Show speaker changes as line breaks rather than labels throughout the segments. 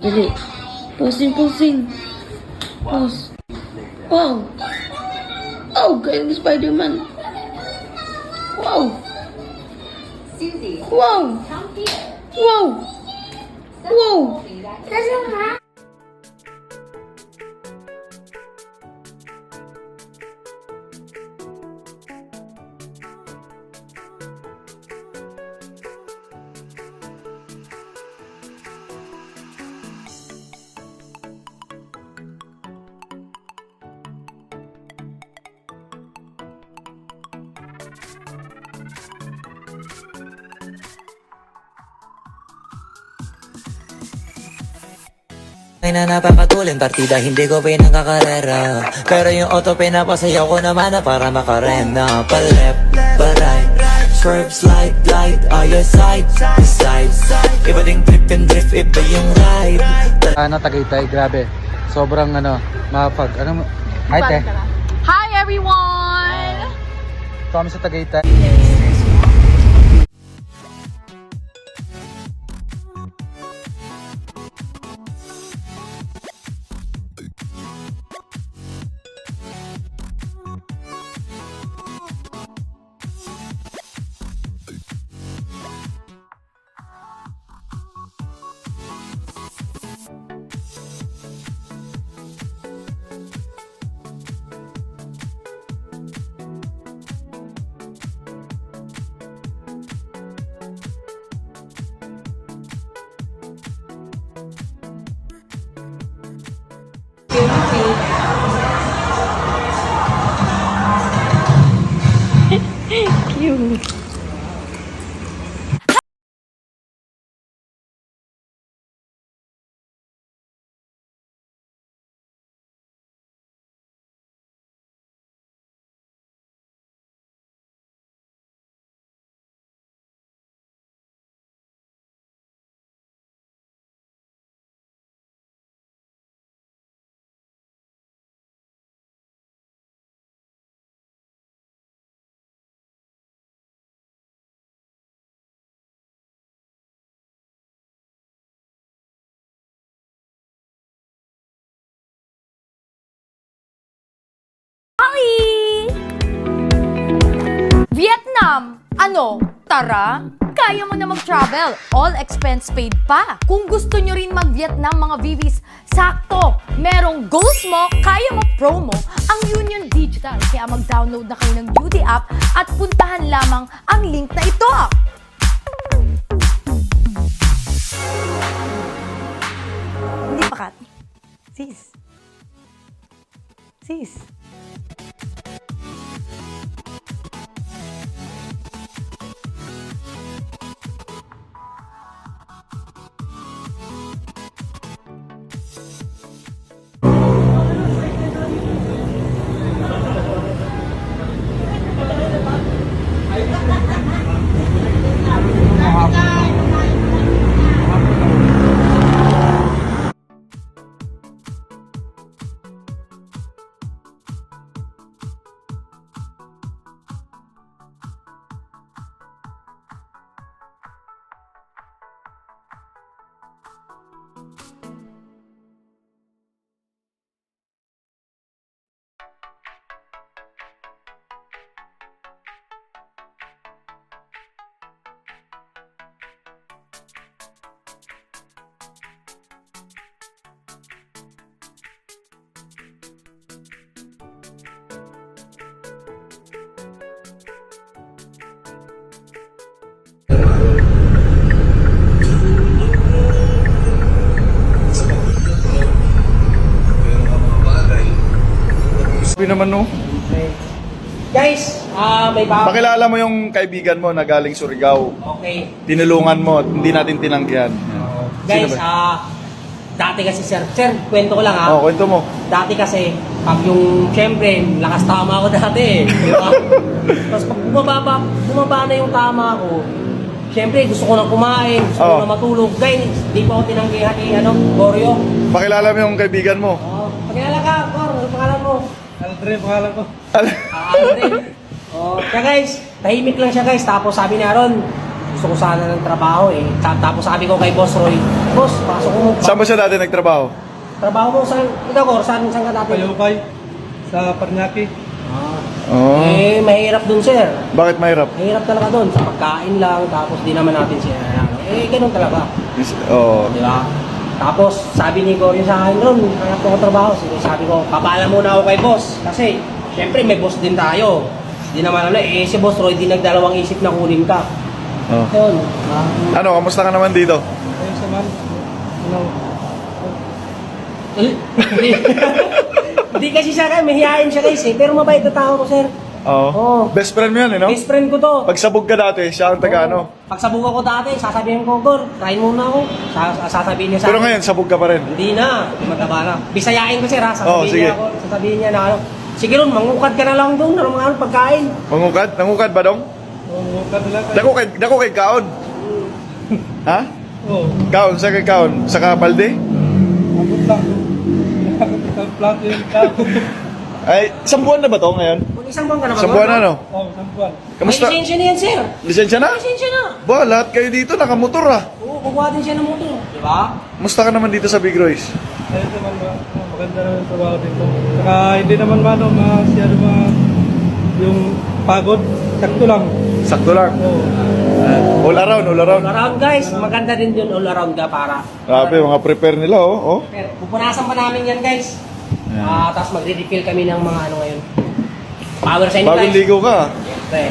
Dali. Posing, posing. Pose. Wow! Oh, gaya ng Spider-Man. Wow!
Susie,
Wow!
come here.
Wow! Wow!
Ay na napapatulin partida, hindi ko pinangkakarera. Pero yung auto pinapasayaw ko naman na para makarena. Pa-left, pa-right, swerve, slide, glide, your side, side. Iba ding trip and drift, iba yung ride.
Tagaytay, grabe. Sobrang mapag, hi te.
Hi everyone!
Kami sa Tagaytay.
Cute.
Vietnam! Ano? Tara? Kaya mo na mag-travel. All expense paid pa. Kung gusto nyo rin mag-Vietnam mga VVs, sakto! Merong goals mo, kaya mo promo ang Union Digital. Kaya mag-download na kayo ng UD app at puntahan lamang ang link na ito. Hindi pa, Kat. Sis. Sis.
Naman no.
Guys, may bago.
Pakilala mo yung kaibigan mo na galing Surigao.
Okay.
Tinulungan mo, hindi natin tinanggihan.
Guys,
Sino ba?
dati kasi sir, kwento ko lang
Kwento mo.
Dati kasi, pag yung, syempre, lakas tama ako dati di ba? Tapos pag bumaba na yung tama ko, syempre, gusto ko nang kumain, gusto ko nang matulog. Guys, di pa ako tinanggihan ni, Goryo.
Pakilala mo yung kaibigan mo.
Pakilala ka, Gor, ano pangalan mo?
Andre, pangalan ko.
Andre. Kaya guys, tahimik lang siya guys. Tapos sabi ni Aaron, gusto ko sana ng trabaho eh. Tapos sabi ko kay Boss Roy, Boss, pasok mo.
Saan ba siya dati nagtrabaho?
Trabaho mo sa, ikaw ko, saan ka dati?
Payupay. Sa Paranaque.
Oh.
Eh, mahirap dun sir.
Bakit mahirap?
Mahirap talaga dun, sa pagkain lang, tapos di naman natin siya, ano. Eh, ganun talaga.
Oh.
Di ba? Tapos, sabi ni Cory sa akin noon, hanap ko trabaho. Sabi ko, papaalam muna ako kay boss. Kasi, syempre, may boss din tayo. Di naman ano, eh, si Boss Roy, di nagdalawang isip na kunin ka.
Oh.
Yun.
Ano, kamusta ka naman dito?
Ayun sa man. Ano?
Hindi kasi siya kayo, mahihain siya guys eh. Pero mabait na tao ko, sir.
Oo.
Oo.
Best friend mo yan, eh, no?
Best friend ko to.
Pagsabog ka dati, siya ang taga ano.
Pag sabog ako dati, sasabihin ko, Gor, try muna ako. Sasabihin niya sa
Pero
akin.
ngayon, sabog ka pa rin.
Hindi na, mataba na. Bisayain ko sir ha,
Oo, sige.
sasabihin niya na ano. Sige ron, mangukad ka na lang doon, ng mga pagkain.
Mangukad? Nangukad ba dong?
Mukad na lang.
Dako kay kaon. Ha?
Oo.
Kaon, sa kay kaon? Sa kapalde?
Abot lang. Isang plat yun ka.
Ay, isang buwan na ba to ngayon?
Kung isang buwan ka na ba?
Isang buwan na, no?
Oo, isang buwan.
Kamusta?
May lisensya na yan sir.
Lisensya na?
Lisensya na.
Ba, lahat kayo dito nakamotor ah.
Oo, kukuha din siya ng motor. Di ba?
Musta ka naman dito sa Big Royce?
Ayun naman ba? Maganda naman yung trabaho dito. Saka hindi naman ba no, masyado yung pagod. Sakto lang.
Sakto lang.
Oo.
All around, all around.
All around guys, maganda din yun all around ka para.
Grabe, mga prepare nila oh.
Pero pupunasan pa namin yan guys. Tapos magre-refill kami ng mga ano ngayon. Power sa inyo guys.
Bagong ligo ka.
Siyempre.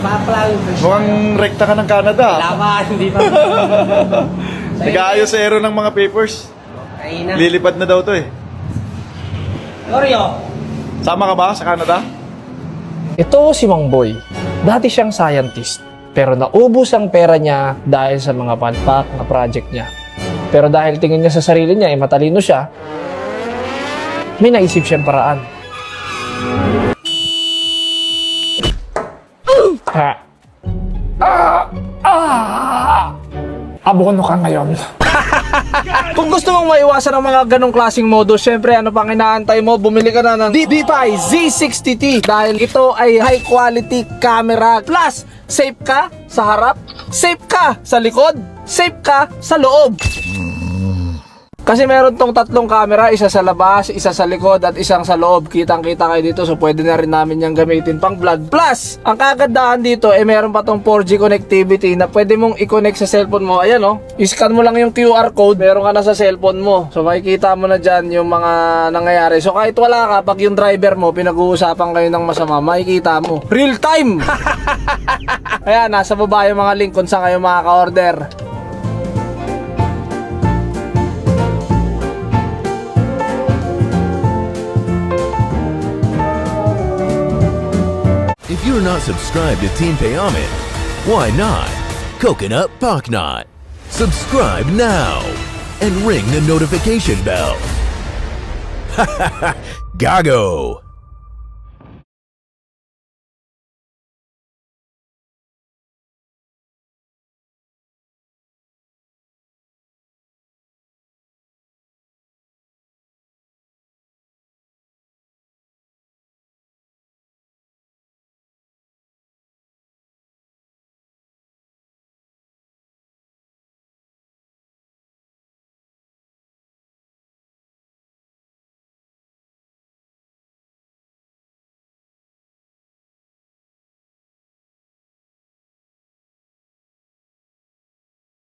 Papalawin ko siya.
Mukhang rekta ka ng Canada.
Laban, hindi pa.
Nag-aayos sa aero ng mga papers.
Kaina.
Lilipad na daw to eh.
Oreo.
Sama ka ba sa Canada?
Ito si Mang Boy. Dati siyang scientist, pero naubos ang pera niya dahil sa mga palpak na project niya. Pero dahil tingin niya sa sarili niya, matalino siya, may naisip siyang paraan. Ha? Abono ka ngayon. Kung gusto mong maiwasan ang mga ganong klaseng modus, syempre ano pang inaantay mo, bumili ka na ng DPI Z60T dahil ito ay high quality camera. Plus, safe ka sa harap, safe ka sa likod, safe ka sa loob. Kasi meron tong tatlong camera, isa sa labas, isa sa likod at isang sa loob. Kitang-kita kayo dito, so pwede na rin namin yung gamitin pang vlog. Plus, ang kagandahan dito meron pa tong 4G connectivity na pwede mong i-connect sa cellphone mo. Ayan i-scan mo lang yung QR code, meron ka na sa cellphone mo. So makikita mo na dyan yung mga nangyayari. So kahit wala ka, pag yung driver mo, pinag-uusapan kayo ng masama, makikita mo. Real time! Ayan, nasa baba yung mga link kung saan kayo makaka-order.
If you're not subscribed to Team Payaman, why not? Coconut Pocknot. Subscribe now and ring the notification bell. Gago!